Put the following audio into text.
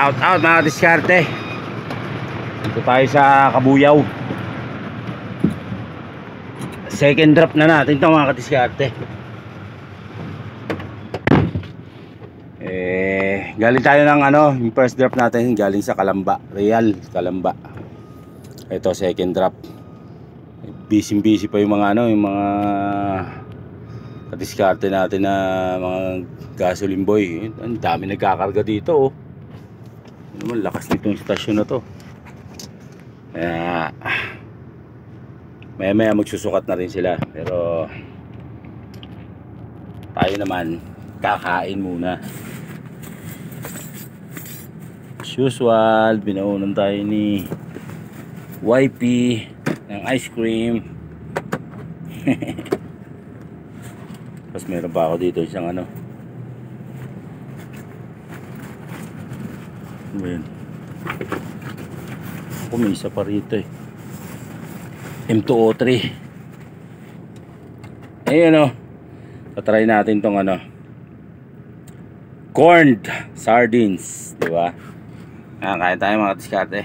Shout out mga diskarte. Dito tayo sa Kabuyaw. Second drop na natin ito mga diskarte. Galing tayo ng yung first drop natin galing sa Calamba, Real Calamba. Ito second drop. Busy pa yung mga yung mga kadiskarte natin na mga gasoline boy. Ang dami nagkakarga dito, oh. Naman lakas nitong stasyon na to. Maya magsusukat na rin sila, pero tayo naman kakain muna. As usual, binaunan tayo ni YP ng ice cream. Tapos meron pa ako dito isang Ayan. Ako may isa pa rito M203. Ayun tatry natin tong corned sardines, di ba? Kaya tayo mga diskarte.